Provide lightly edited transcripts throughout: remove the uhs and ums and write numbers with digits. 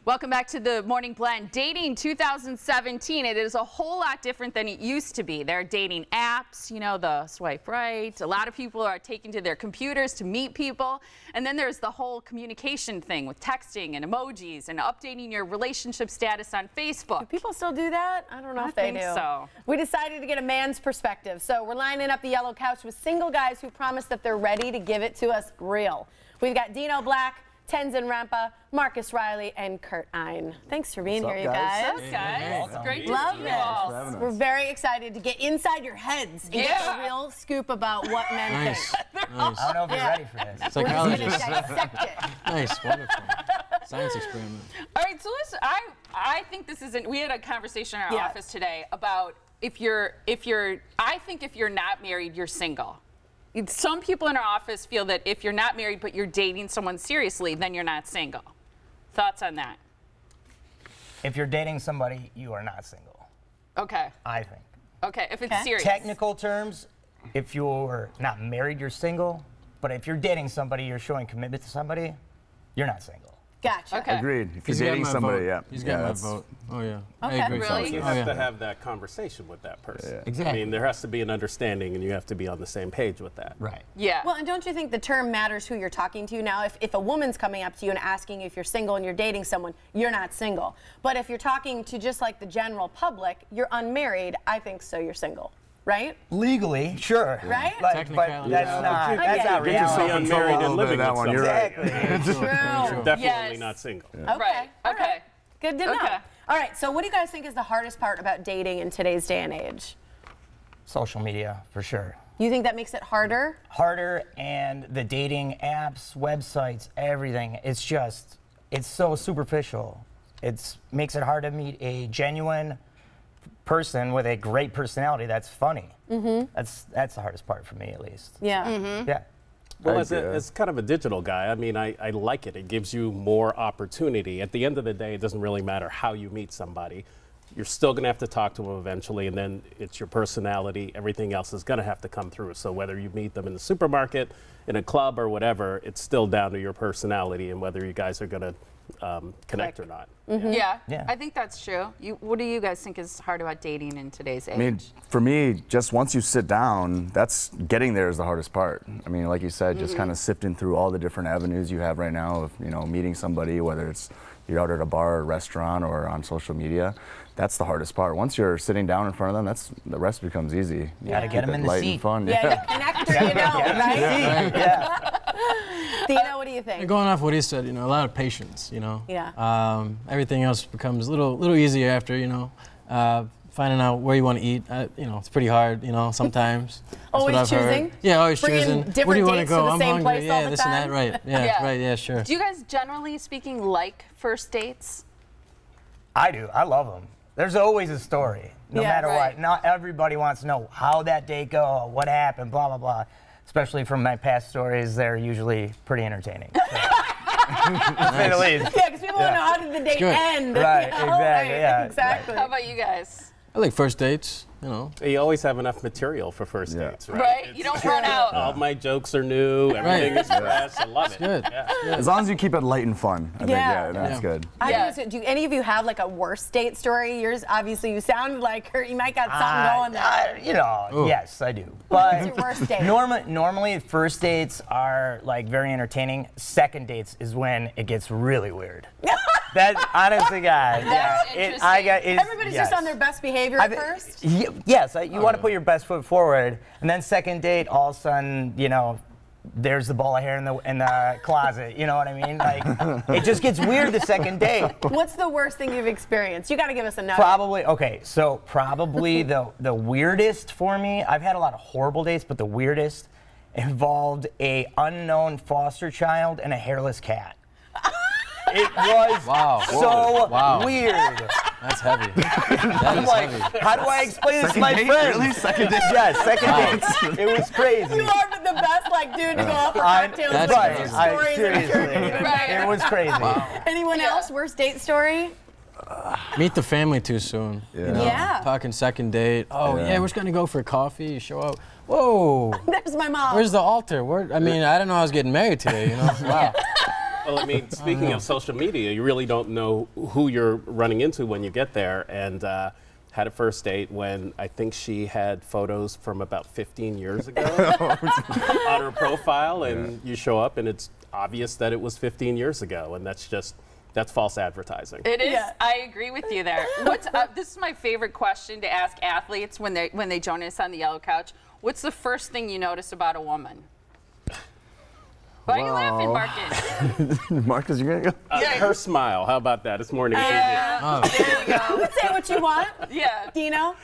Welcome back to the Morning Blend. Dating 2017, it is a whole lot different than it used to be. There are dating apps, you know, the swipe right. A lot of people are taking to their computers to meet people. And then there's the whole communication thing with texting and emojis and updating your relationship status on Facebook. Do people still do that? I don't know if they do. So. We decided to get a man's perspective. So we're lining up the yellow couch with single guys who promise that they're ready to give it to us real. We've got Dino Black, Tenzin Rampa, Marcus Riley, and Kurt Ein. Thanks for being here, you guys. What's up, guys? It's great to Love see you all. this. We're very excited to get inside your heads and get the real scoop about what men think. Nice. I don't know if you're ready for this. We're just going to Psychologist. dissect it. Nice, wonderful. Science experiment. All right, so listen, I think this isn't, we had a conversation in our office today about I think if you're not married, you're single. Some people in our office feel that if you're not married but you're dating someone seriously, then you're not single. Thoughts on that? If you're dating somebody, you are not single. Okay. I think. Okay, if it's serious. Technical terms, if you're not married, you're single. But if you're dating somebody, you're showing commitment to somebody, you're not single. Gotcha. Okay. Agreed. If He's you're got dating my somebody, vote. yeah. He's got my vote. Oh, yeah. Okay. I agree. Really? You Oh, have yeah. to have that conversation with that person. Yeah. Exactly. I mean, there has to be an understanding, and you have to be on the same page with that. Right. Yeah. Well, and don't you think the term matters who you're talking to? Now, if a woman's coming up to you and asking you if you're single and you're dating someone, you're not single. But if you're talking to just like the general public, you're unmarried, I think so you're single. Right? Legally, sure. Right? Like, but Technicality. that's Yeah. not. I That's get not it. Get reality. yourself Control unmarried a and little living bit of with that one, you're somebody. right. Exactly. True. Definitely Yes. not single. Okay. Right. All Okay. right. Good to know. Okay. All right. So, what do you guys think is the hardest part about dating in today's day and age? Social media, for sure. You think that makes it harder? Harder, and the dating apps, websites, everything. It's so superficial. It makes it hard to meet a genuine person with a great personality that's funny. That's the hardest part for me, at least. Yeah. Yeah. Well, I as guess. kind of a digital guy, I mean, I like it. It gives you more opportunity. At the end of the day, it doesn't really matter how you meet somebody. You're still going to have to talk to them eventually, and then it's your personality. Everything else is going to have to come through. So whether you meet them in the supermarket, in a club, or whatever, it's still down to your personality and whether you guys are going to connect or not. Yeah. Yeah. I think that's true. What do you guys think is hard about dating in today's age? I mean, for me, just once you sit down, that's getting there is the hardest part. I mean, like you said, just kind of sifting through all the different avenues you have right now of, you know, meeting somebody, whether it's you're out at a bar or restaurant or on social media. That's the hardest part. Once you're sitting down in front of them, the rest becomes easy. You gotta get them in the light seat. and fun. Yeah, the connector, you know, right? Yeah. Dino, what do you think? Going off what he said, you know, a lot of patience, you know. Yeah. Everything else becomes a little easier after, you know, finding out where you want to eat. You know, it's pretty hard, you know, sometimes. That's Always what I've heard. choosing? Yeah, always Bringing choosing. different Where do you want to dates to go? the I'm same hungry. place all Yeah, the this and that. time? Right. Yeah, Yeah. right. Yeah, sure. Do you guys, generally speaking, like first dates? I do. I love them. There's always a story, no Yeah, matter right. what. Not everybody wants to know how that date go, what happened, blah, blah, blah. Especially from my past stories, they're usually pretty entertaining. So. To say the least. Yeah, because people want to know how did the date good. end. Right, you know? exactly, yeah, Exactly. How about you guys? I like first dates, you know. You always have enough material for first Yeah. dates, right? Right? You don't run out. All my jokes are new. Everything is fresh. I love it. Good. Yeah. As long as you keep it light and fun, I think, Yeah. yeah, that's Yeah. good. Yeah. Do any of you have like a worst date story? Yours, obviously, you sounded like her. You might got something going there. You know, Ooh. yes, I do. What's your But worst date? normally, first dates are like very entertaining. Second dates is when it gets really weird. That, honestly, God, That's interesting. Everybody's just on their best behavior at first? Yes, you want to put your best foot forward, and then second date, all of a sudden, you know, there's the ball of hair in the closet. You know what I mean? Like, it just gets weird the second date. What's the worst thing you've experienced? You got to give us a nugget. Probably the weirdest for me. I've had a lot of horrible dates, but the weirdest involved a unknown foster child and a hairless cat. It was so weird. That's heavy. That I'm is like, heavy. how do I explain this to Second my date? friends? Really? Second date? Yes, second dates. It was crazy. You are the best, like, dude, to go out for I- cocktails That's with right. your amazing. stories. Seriously, Right. it was crazy. Anyone else? Worst date story? Meet the family too soon. You know? Yeah. Talking second date. Oh, Yeah. yeah, we're just going to go for coffee. You show up. Whoa. There's my mom. Where's the altar? I mean, I didn't know I was getting married today, you know? Wow. Well, I mean, speaking of social media, you really don't know who you're running into when you get there. And had a first date when I think she had photos from about 15 years ago on her profile, and you show up and it's obvious that it was 15 years ago, and that's false advertising. It is. Yeah. I agree with you there. This is my favorite question to ask athletes when they join us on the Yellow Couch. What's the first thing you notice about a woman? Why are you laughing, Marcus? Marcus, you're gonna go? Her smile. How about that? It's morning. Yeah. There you go. You can say what you want, Yeah. Dino.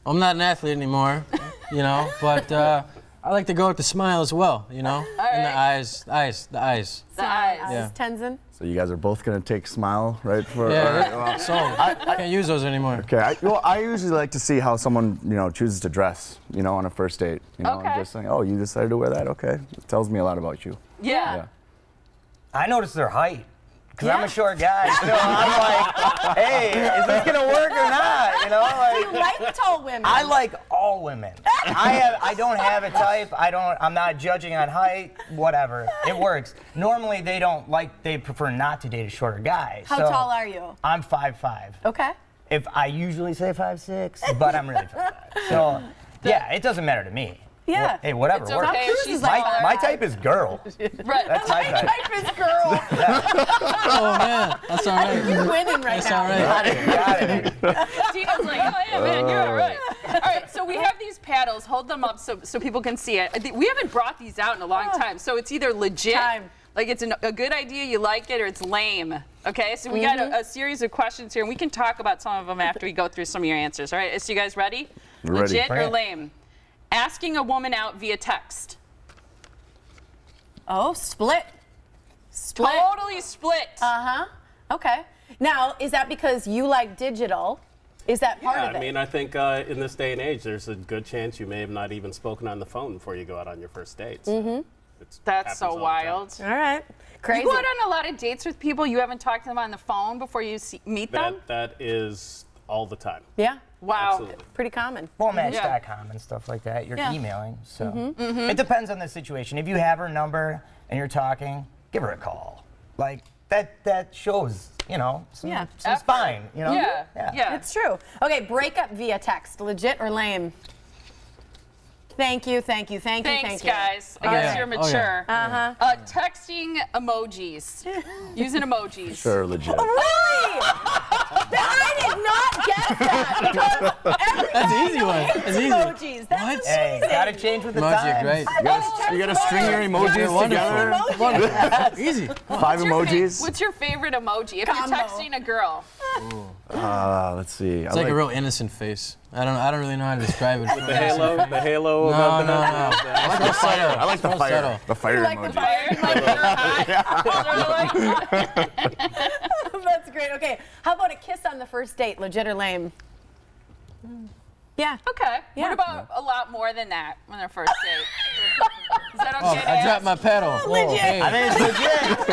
I'm not an athlete anymore, you know, but I like to go with the smile as well, you know, and the eyes. The eyes. Yeah. Tenzin. So you guys are both gonna take smile, right? For Yeah, all right, well, so I can't use those anymore. okay. I usually like to see how someone, chooses to dress, on a first date. Okay. I'm just saying, oh, you decided to wear that? Okay. It tells me a lot about you. Yeah. Yeah. I noticed their height. Because I'm Yeah. a short guy, so I'm like, hey, is this gonna work or not? You like tall women. I like all women. I don't have a type. I'm not judging on height. Whatever, it works. Normally they prefer not to date a shorter guy. How tall are you? I'm 5'5". Okay. If I usually say 5'6", but I'm really 5'5". So yeah, it doesn't matter to me. Yeah. Hey, whatever It's works. okay. Cruise She's is like taller. My type is girl. Right. That's my type. Type is girl. Oh man, that's all right. You're winning right That's now. all right. Got it. Tina's like, oh yeah, man, you're all right. All right, so we have these paddles. Hold them up so people can see it. We haven't brought these out in a long time, so it's either legit, like it's a good idea, you like it, or it's lame. Okay, so we got a series of questions here, and we can talk about some of them after we go through some of your answers. All right, so you guys ready? We're ready. Legit Bring or it. lame? Asking a woman out via text. Oh, split. Split. Totally split. Uh-huh. Okay. Now, is that because you like digital? Is that part Yeah, of it? I mean, I think in this day and age, there's a good chance you may have not even spoken on the phone before you go out on your first dates. Mm-hmm. That's so wild. All right. Crazy. You go out on a lot of dates with people you haven't talked to them on the phone before you meet them? That is all the time. Yeah. Wow. Absolutely. Pretty common. Match.com and stuff like that. You're Yeah. emailing, so it depends on the situation. If you have her number and you're talking, give her a call. Like that shows, some Yeah. spine. Yeah. It's true. Okay, breakup via text. Legit or lame? Thank you. Thanks, Thank you. guys. I guess yeah. you're Oh, yeah. mature. Uh-huh. Texting emojis. Using emojis. Sure, legit. Oh, really? I did not guess that. Because That's an easy one. That's easy. emojis. That's What? Hey, amazing. gotta change with the Emojis times. are great. You gotta string your They're emojis wonderful. together. Wonderful. Easy. 5 emojis. What's your favorite emoji? If Combo. you're texting a girl. Let's see. It's like a real innocent face. I don't really know how to describe it. The halo No, above no, the no. I like the fire. I like the So fire. subtle. The fire You like the emoji. fire? Like you're hot. That's great. Okay, how about a kiss on the first date? Legit or lame? Yeah. Okay. Yeah. What about a lot more than that on their first date? Is that okay? Oh, to I ask? dropped my pedal. Whoa, legit. hey. I think it's legit.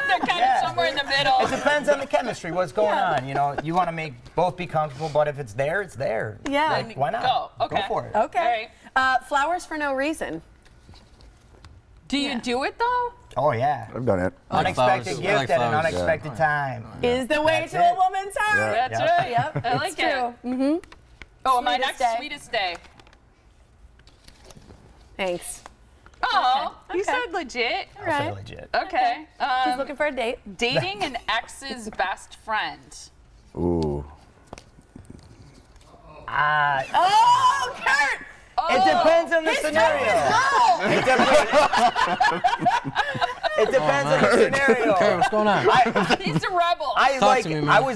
They're kind Yeah. of somewhere in the middle. It depends on the chemistry, what's going on. You want to make both be comfortable, but if it's there, it's there. Yeah. Like, why not? Go. Okay. Go for it. Okay. All right. Flowers for no reason. Do you do it though? Oh, yeah. I've done it. I like Unexpected flowers. I gift like at an flowers. unexpected time. Is the way That's to a it. woman's heart. Yeah. That's Yep. right. Yep. I like it's it. true. Oh, my Sweetest next day. sweetest day. Thanks. Oh, you Okay. said legit. All That's right. legit. Okay. She's looking for a date. Dating an ex's best friend. Ooh. Oh, Kurt! It depends on the scenario. It depends on the scenario. Kurt, what's going on? He's a rebel. Talk to me, man.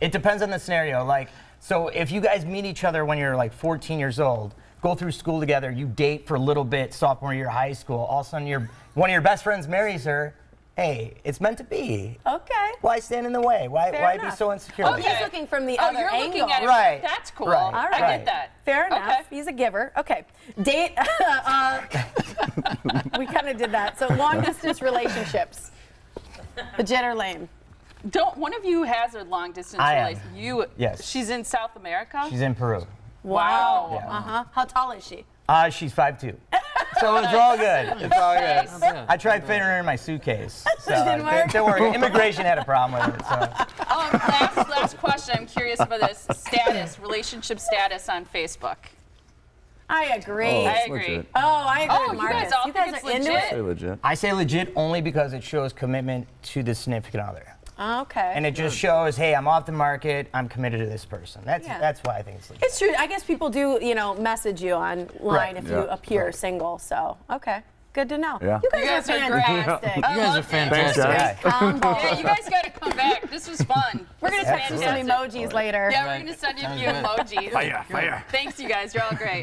It depends on the scenario. Like, so if you guys meet each other when you're like 14 years old, go through school together, you date for a little bit, sophomore year of high school, all of a sudden one of your best friends marries her, hey, it's meant to be. Okay. Why stand in the way? Why be enough. so insecure? Oh, he's looking from the Oh, other you're angle. looking at it. Right. That's cool. Right. All right. I get that. Fair enough. Okay. He's a giver. Okay. Date. We kind of did that. So long distance relationships. Legit or lame? Don't one of you has a long distance I am. relationship? You. Yes. She's in South America. She's in Peru. Wow. Yeah. Uh-huh. How tall is she? She's 5'2". So it's all good. It's all good. Yeah. I tried fitting her in my suitcase. So Didn't work? Don't worry. Immigration had a problem with it. So. Last question. I'm curious about this relationship status on Facebook. I agree. Oh, I it's agree. legit. Oh, I agree Oh, with you Marcus. guys all think it's are into legit? Say it? legit. I say legit only because it shows commitment to the significant other. Okay. And it just shows, hey, I'm off the market. I'm committed to this person. That's Yeah. that's why I think it's legit. It's true. I guess people do, message you online Right. if Yeah. you appear single. So, okay. Good to know. Yeah. You guys, You guys are are great. fantastic. You guys are fantastic. guys. Combo. Yeah, you guys got to come back. This was fun. We're going to text you some Fantastic. emojis later. Yeah, we're going to send you a few emojis. Fire, fire. Thanks, you guys. You're all great.